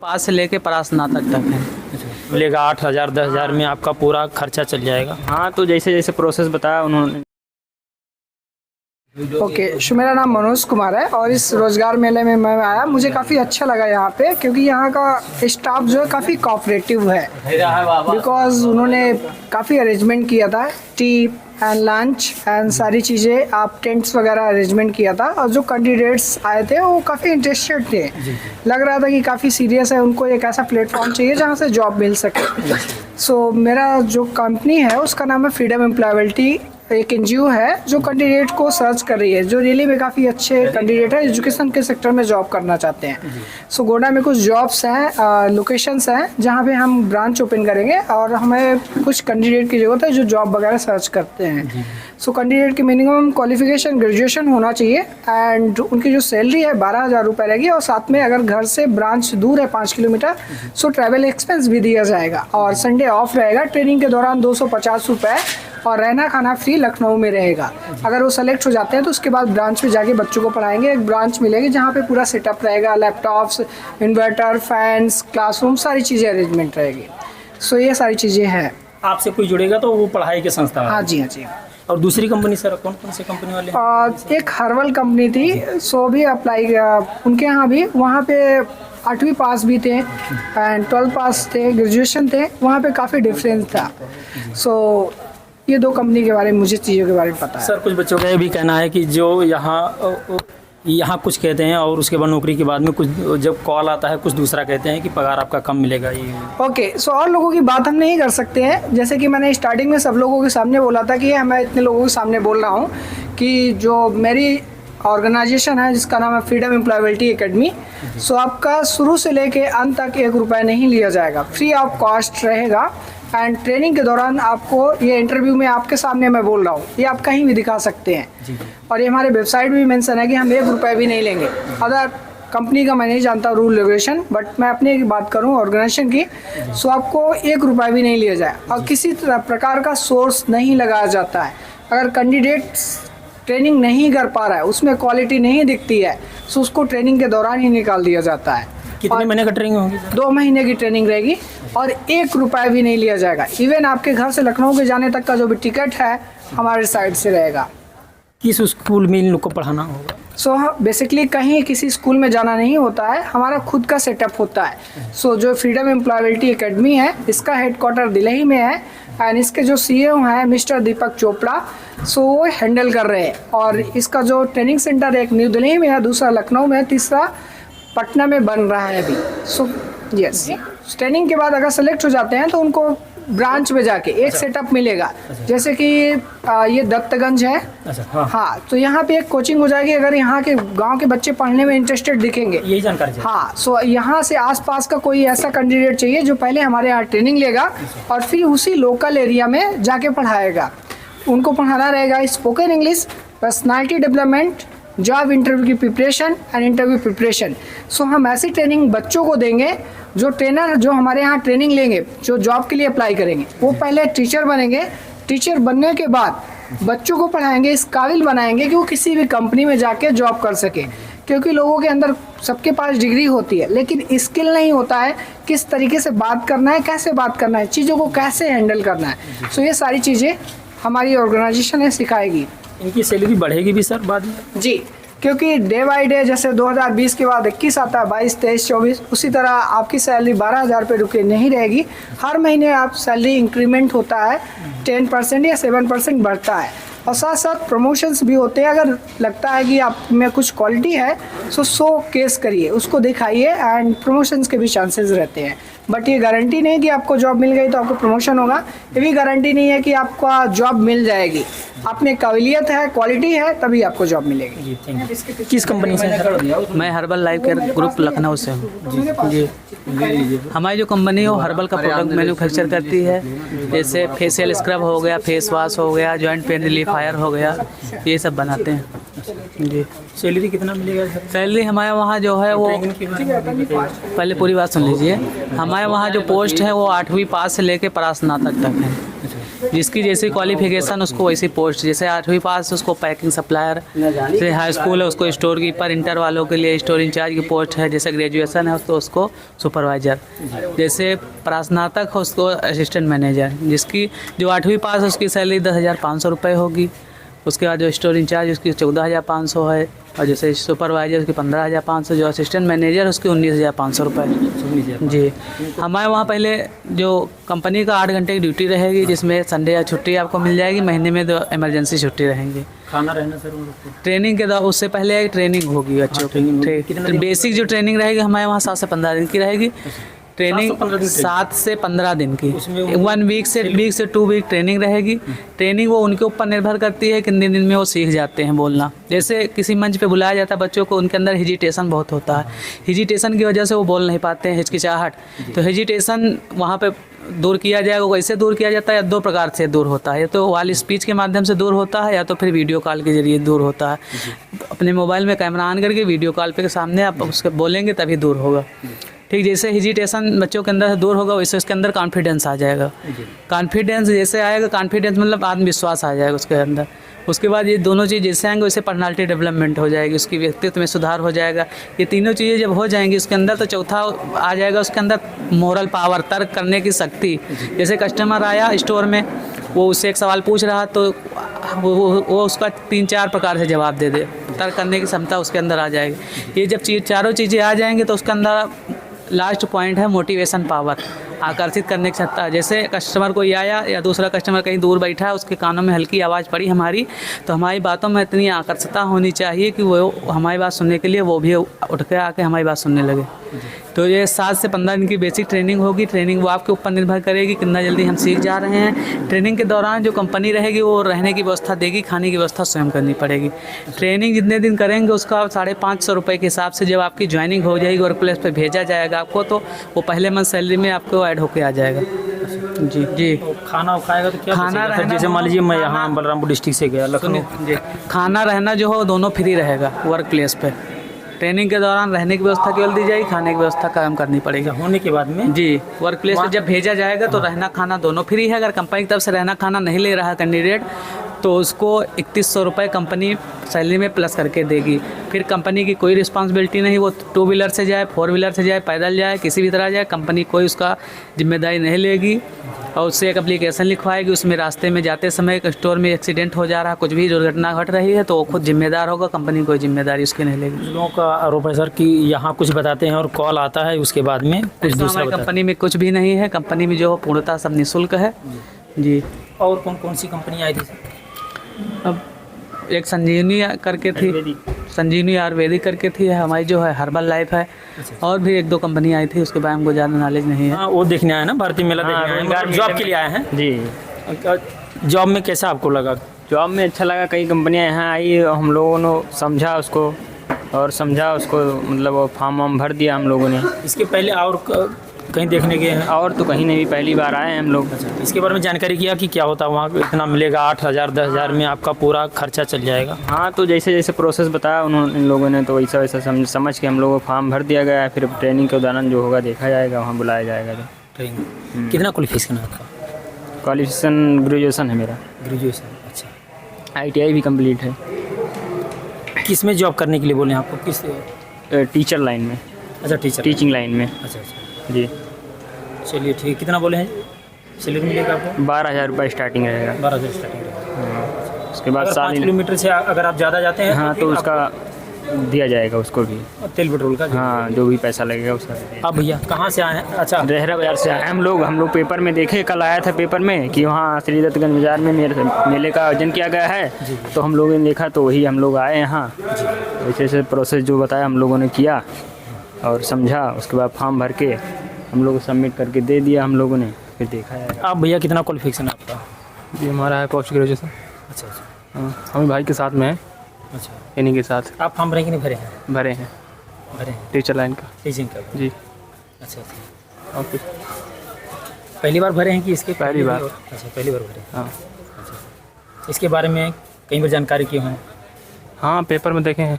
पास से लेके प्रास्नातक तक है। मिलेगा 8,000 10,000 में आपका पूरा खर्चा चल जाएगा। हाँ, तो जैसे जैसे प्रोसेस बताया उन्होंने। ओके मेरा नाम मनोज कुमार है और इस रोज़गार मेले में मैं आया, मुझे काफ़ी अच्छा लगा यहाँ पे, क्योंकि यहाँ का स्टाफ जो है काफ़ी कोऑपरेटिव है। बिकॉज उन्होंने काफ़ी अरेंजमेंट किया था, टी एंड लंच एंड सारी चीज़ें, आप टेंट्स वगैरह अरेंजमेंट किया था। और जो कैंडिडेट्स आए थे वो काफ़ी इंटरेस्टेड थे, लग रहा था कि काफ़ी सीरियस है, उनको एक ऐसा प्लेटफॉर्म चाहिए जहाँ से जॉब मिल सके। सो मेरा जो कंपनी है उसका नाम है फ्रीडम एम्प्लॉयबिलिटी, एक एनजीओ है जो कैंडिडेट को सर्च कर रही है, जो रियली में काफ़ी अच्छे कैंडिडेट है, एजुकेशन के सेक्टर में जॉब करना चाहते हैं। सो गोंडा में कुछ जॉब्स हैं, लोकेशंस हैं जहाँ पे हम ब्रांच ओपन करेंगे और हमें कुछ कैंडिडेट की ज़रूरत है जो जॉब वगैरह सर्च करते हैं। सो कैंडिडेट की मिनिमम क्वालिफिकेशन ग्रेजुएशन होना चाहिए एंड उनकी जो सैलरी है 12,000 रुपये रहेगी, और साथ में अगर घर से ब्रांच दूर है 5 किलोमीटर सो ट्रैवल एक्सपेंस भी दिया जाएगा, और संडे ऑफ रहेगा। ट्रेनिंग के दौरान 250 रुपये और रहना खाना फ्री लखनऊ में रहेगा। अगर वो सेलेक्ट हो जाते हैं तो उसके बाद ब्रांच में जाके बच्चों को पढ़ाएंगे। एक ब्रांच मिलेगी जहाँ पे पूरा सेटअप रहेगा, लैपटॉप्स, इन्वर्टर, फैंस, क्लासरूम, सारी चीज़ें अरेंजमेंट रहेगी। सो ये सारी चीज़ें हैं। आपसे कोई जुड़ेगा तो वो पढ़ाई के संस्था है? हाँ जी, हाँ जी। और दूसरी कंपनी सर कौन कौन सी कंपनी वाले? एक हर्बल कंपनी थी, सो भी अप्लाई उनके यहाँ भी, वहाँ पे 8वीं पास भी थे एंड 12 पास थे, ग्रेजुएशन थे, वहाँ पे काफ़ी डिफरेंस था। सो ये 2 कंपनी के बारे में मुझे चीज़ों के बारे में पता है। सर कुछ बच्चों का ये भी कहना है कि जो यहाँ कुछ कहते हैं और उसके बाद नौकरी के बाद में कुछ जब कॉल आता है कुछ दूसरा कहते हैं कि पगार आपका कम मिलेगा। ये ओके सो और लोगों की बात हम नहीं कर सकते हैं। जैसे कि मैंने स्टार्टिंग में सब लोगों के सामने बोला था कि मैं इतने लोगों के सामने बोल रहा हूँ कि जो मेरी ऑर्गेनाइजेशन है जिसका नाम है फ्रीडम एम्प्लॉयबिलिटी एकेडमी, सो आपका शुरू से लेके अंत तक 1 रुपया नहीं लिया जाएगा, फ्री ऑफ कॉस्ट रहेगा। एंड ट्रेनिंग के दौरान आपको, ये इंटरव्यू में आपके सामने मैं बोल रहा हूँ, ये आप कहीं भी दिखा सकते हैं, और ये हमारे वेबसाइट में भी मेंशन है कि हम 1 रुपया भी नहीं लेंगे। अदर कंपनी का मैं नहीं जानता रूल रेगुलेशन, बट मैं अपने की बात करूँ ऑर्गेनाइजेशन की, सो आपको 1 रुपया भी नहीं लिया जाए और किसी प्रकार का सोर्स नहीं लगाया जाता है। अगर कैंडिडेट ट्रेनिंग नहीं कर पा रहा है, उसमें क्वालिटी नहीं दिखती है, सो उसको ट्रेनिंग के दौरान ही निकाल दिया जाता है। कितने महीने का ट्रेनिंग होगी? 2 महीने की ट्रेनिंग रहेगी और 1 रुपया भी नहीं लिया जाएगा। इवन आपके घर से लखनऊ के जाने तक का जो भी टिकट है हमारे साइड से रहेगा। किस स्कूल में इन लोग को पढ़ाना होगा? सो बेसिकली कहीं किसी स्कूल में जाना नहीं होता है, हमारा खुद का सेटअप होता है। सो जो फ्रीडम एम्प्लॉयबिलिटी एकेडमी है इसका हेडक्वार्टर दिल्ली में है एंड इसके जो सीईओ हैं मिस्टर दीपक चोपड़ा, सो वो हैंडल कर रहे हैं। और इसका जो ट्रेनिंग सेंटर है एक न्यू दिल्ली में है, दूसरा लखनऊ में है, तीसरा पटना में बन रहा है अभी। सो यस, ट्रेनिंग के बाद अगर सेलेक्ट हो जाते हैं तो उनको ब्रांच में जाके एक सेटअप मिलेगा। जैसे कि ये दत्तगंज है, हाँ, तो यहाँ पे एक कोचिंग हो जाएगी। अगर यहाँ के गांव के बच्चे पढ़ने में इंटरेस्टेड दिखेंगे, यही जानकारी चाहिए। हाँ, सो यहाँ से आसपास का कोई ऐसा कैंडिडेट चाहिए जो पहले हमारे यहाँ ट्रेनिंग लेगा और फिर उसी लोकल एरिया में जाके पढ़ाएगा। उनको पढ़ाना रहेगा spoken English, personality development, job interview की प्रिपरेशन एंड इंटरव्यू प्रिपरेशन। सो हम ऐसी ट्रेनिंग बच्चों को देंगे, जो ट्रेनर जो हमारे यहाँ ट्रेनिंग लेंगे, जो जॉब के लिए अप्लाई करेंगे, वो पहले टीचर बनेंगे। टीचर बनने के बाद बच्चों को पढ़ाएंगे, इस काबिल बनाएंगे कि वो किसी भी कंपनी में जाके जॉब कर सके। क्योंकि लोगों के अंदर सबके पास डिग्री होती है लेकिन स्किल नहीं होता है, किस तरीके से बात करना है, कैसे बात करना है, चीज़ों को कैसे हैंडल करना है। सो ये सारी चीज़ें हमारी ऑर्गेनाइजेशन है सिखाएगी। इनकी सैलरी बढ़ेगी भी सर बाद में? जी, क्योंकि डे बाई डे जैसे 2020 के बाद 21 आता है, 22, 23, 24, उसी तरह आपकी सैलरी 12,000 रुपये रुके नहीं रहेगी। हर महीने आप सैलरी इंक्रीमेंट होता है, 10% या 7% बढ़ता है, और साथ साथ प्रमोशंस भी होते हैं। अगर लगता है कि आप में कुछ क्वालिटी है तो शो केस करिए, उसको दिखाइए एंड प्रमोशंस के भी चांसेस रहते हैं। बट ये गारंटी नहीं कि आपको जॉब मिल गई तो आपको प्रमोशन होगा, ये भी गारंटी नहीं है कि आपका जॉब मिल जाएगी। आप में काबिलियत है, क्वालिटी है, तभी आपको जॉब मिलेगी। जी, थैंक यू। किस कंपनी से? मैं herbal life care group Lucknow से हूँ। जी, हमारी जो कंपनी है वो हर्बल का प्रोडक्ट मैन्युफैक्चर करती है। जैसे फेशियल स्क्रब हो गया, फेस वॉश हो गया, जॉइंट पेन रिलीफायर हो गया, ये सब बनाते हैं। जी। सैलरी कितना मिलेगा सर? सैलरी हमारे वहाँ जो है वो, पहले पूरी बात सुन लीजिए। हमारे वहाँ जो पोस्ट है वो 8वीं पास से लेके स्नातक तक है। जिसकी जैसी क्वालिफिकेशन उसको वैसी पोस्ट, जैसे 8वीं पास उसको पैकिंग सप्लायर, जैसे हाई स्कूल है उसको स्टोर कीपर, इंटर वालों के लिए स्टोर इंचार्ज की पोस्ट है, जैसे ग्रेजुएशन है तो उसको सुपरवाइजर, जैसे स्नातक है उसको असिस्टेंट मैनेजर। जिसकी जो 8वीं पास है उसकी सैलरी 10,500 रुपये होगी। उसके बाद जो स्टोर इंचार्ज उसकी 14,500 है, और जैसे सुपरवाइजर उसकी 15,500, जो असिस्टेंट मैनेजर उसकी 19,500 रुपये। जी, हमारे वहाँ पहले जो कंपनी का 8 घंटे की ड्यूटी रहेगी, जिसमें संडे या छुट्टी आपको मिल जाएगी, महीने में 2 इमरजेंसी छुट्टी रहेंगी। खाना रहना सर उन लोग को? ट्रेनिंग के दौरान उससे पहले एक ट्रेनिंग होगी बच्चों की। बेसिक जो ट्रेनिंग रहेगी हमारे वहाँ 7 से 15 दिन की रहेगी। ट्रेनिंग 7 से 15 दिन की, 1 वीक से 2 वीक ट्रेनिंग रहेगी। ट्रेनिंग वो उनके ऊपर निर्भर करती है कितने दिन में वो सीख जाते हैं बोलना। जैसे किसी मंच पे बुलाया जाता है बच्चों को, उनके अंदर हिजिटेशन बहुत होता है। हिजिटेशन की वजह से वो बोल नहीं पाते हैं, हिचकिचाहट। तो हिजिटेशन वहाँ पे दूर किया जाएगा। वो कैसे दूर किया जाता है? 2 प्रकार से दूर होता है। या तो वाल स्पीच के माध्यम से दूर होता है, या तो फिर वीडियो कॉल के जरिए दूर होता है। अपने मोबाइल में कैमरा ऑन करके वीडियो कॉल पे के सामने आप उसके बोलेंगे तभी दूर होगा। ठीक, जैसे हिजिटेशन बच्चों के अंदर से दूर होगा वैसे उसके अंदर कॉन्फिडेंस आ जाएगा। कॉन्फिडेंस जैसे आएगा, कॉन्फिडेंस मतलब आत्मविश्वास आ जाएगा उसके अंदर। उसके बाद ये दोनों चीज़ जैसे आएंगे वैसे पर्सनालिटी डेवलपमेंट हो जाएगी, उसकी व्यक्तित्व में सुधार हो जाएगा। ये तीनों चीज़ें जब हो जाएंगी उसके अंदर, तो चौथा आ जाएगा उसके अंदर मोरल पावर, तर्क करने की शक्ति। जैसे कस्टमर आया स्टोर में, वो उससे एक सवाल पूछ रहा तो वो उसका 3-4 प्रकार से जवाब दे दे, तर्क करने की क्षमता उसके अंदर आ जाएगी। ये जब चारों चीज़ें आ जाएंगी तो उसके अंदर लास्ट पॉइंट है मोटिवेशन पावर, आकर्षित करने की क्षमता। जैसे कस्टमर कोई आया या दूसरा कस्टमर कहीं दूर बैठा है, उसके कानों में हल्की आवाज़ पड़ी हमारी, तो हमारी बातों में इतनी आकर्षता होनी चाहिए कि वो हमारी बात सुनने के लिए वो भी उठ के आके हमारी बात सुनने लगे। तो ये 7 से 15 दिन की बेसिक ट्रेनिंग होगी। ट्रेनिंग वो आपके ऊपर निर्भर करेगी कितना जल्दी हम सीख जा रहे हैं। ट्रेनिंग के दौरान जो कंपनी रहेगी वो रहने की व्यवस्था देगी, खाने की व्यवस्था स्वयं करनी पड़ेगी। ट्रेनिंग जितने दिन करेंगे उसका 550 रुपये के हिसाब से जब आपकी ज्वाइनिंग हो जाएगी, वर्क प्लेस पर भेजा जाएगा आपको, तो वो पहले मंथ सैलरी में आपको ऐड होके आ जाएगा। जी, खाना खाएगा तो क्या खाना रहना, जैसे मान लीजिए मैं यहाँ बलरामपुर डिस्ट्रिक्ट से गया लखनऊ, जी, खाना रहना जो हो दोनों फ्री रहेगा वर्क प्लेस पे। ट्रेनिंग के दौरान रहने की व्यवस्था केवल दी जाएगी, खाने की व्यवस्था काम करनी पड़ेगी। होने के बाद में जी, वर्क प्लेस पे जब भेजा जाएगा तो रहना खाना दोनों फ्री है। अगर कंपनी की तरफ से रहना खाना नहीं ले रहा है कैंडिडेट, तो उसको 3100 रुपये कंपनी सैलरी में प्लस करके देगी। फिर कंपनी की कोई रिस्पॉन्सिबिलिटी नहीं, वो 2 व्हीलर से जाए, 4 व्हीलर से जाए, पैदल जाए, किसी भी तरह जाए, कंपनी कोई उसका जिम्मेदारी नहीं लेगी। और उससे एक एप्लीकेशन लिखवाएगी, उसमें रास्ते में जाते समय एक स्टोर में एक्सीडेंट हो जा रहा है, कुछ भी दुर्घटना घट रही है, तो वो खुद जिम्मेदार होगा, कंपनी कोई जिम्मेदारी उसकी नहीं लेगी। लोगों का आरोप है सर कि यहाँ कुछ बताते हैं और कॉल आता है उसके बाद में कुछ दूसरा बताते हैं। कंपनी में कुछ भी नहीं है। कंपनी में जो पूर्णतः सब निःशुल्क है। जी। और कौन कौन सी कंपनी आई थी सर? अब एक संजीवनी करके थी, संजीवनी आयुर्वेदिक करके थी, हमारी जो है हर्बल लाइफ है। और भी 1-2 कंपनी आई थी, उसके बारे में मुझे ज़्यादा नॉलेज नहीं है। हाँ, वो देखने आए ना, भर्ती मेला देखने आए हैं, जॉब के लिए आए हैं जी। जॉब में कैसा आपको लगा? जॉब में अच्छा लगा। कई कंपनियां यहाँ आई, हम लोगों ने समझा उसको और समझा उसको, मतलब वो फॉर्म वार्म भर दिया हम लोगों ने। इसके पहले और कहीं देखने गए हैं? और तो कहीं नहीं, पहली बार आए हैं हम लोग। इसके बारे में जानकारी किया कि क्या होता है वहाँ, इतना मिलेगा 8,000 10,000 में आपका पूरा खर्चा चल जाएगा? हाँ, तो जैसे जैसे प्रोसेस बताया उन्होंने, इन लोगों ने, तो वैसा वैसा समझ के हम लोगों को फॉर्म भर दिया गया है। फिर ट्रेनिंग के दौरान जो होगा देखा जाएगा, वहाँ बुलाया जाएगा। तो ट्रेनिंग कितना क्वालिफिकेशन है आपका? क्वालिफिकेशन ग्रेजुएशन है मेरा। ग्रेजुएशन, अच्छा। ITI भी कम्प्लीट है। किस में जॉब करने के लिए बोले आपको? किस? टीचर लाइन में। अच्छा, टीचर, टीचिंग लाइन में। अच्छा अच्छा, जी। चलिए ठीक है। कितना बोले हैं सैलरी मिलेगा आपको? 12,000 रुपये स्टार्टिंग रहेगा। 12,000 स्टार्टिंग रहेगा। उसके बाद 5 किलोमीटर से अगर आप ज़्यादा जाते हैं हाँ, तो उसका दिया जाएगा उसको भी, तेल पेट्रोल का। हाँ, जो भी पैसा लगेगा उसका। आप भैया कहाँ से आए हैं? अच्छा, रेहरा बाजार से आए हम लोग पेपर में देखे, कल आया था पेपर में कि वहाँ श्री दत्तगंज बाजार में मेले का आयोजन किया गया है, तो हम लोगों ने देखा, तो वही हम लोग आए यहाँ। वैसे वैसे प्रोसेस जो बताया हम लोगों ने किया और समझा, उसके बाद फॉर्म भर के हम लोग सबमिट करके दे दिया हम लोगों ने, फिर देखा है। आप भैया कितना क्वालिफिकेशन है आपका? जी, हमारा है पोस्ट ग्रेजुएशन। अच्छा अच्छा, हाँ, हम भाई के साथ में है, अच्छा। इन्हीं के साथ आप फॉर्म भरे कि नहीं भरे हैं? भरे हैं, भरे हैं, टीचर लाइन का। टीचिंग का? जी। अच्छा अच्छा। और फिर पहली बार भरे हैं कि इसके पहली बार? अच्छा, पहली बार भरे। हाँ अच्छा, इसके बारे में कई बार जानकारी की हूँ? हाँ, पेपर में देखे हैं।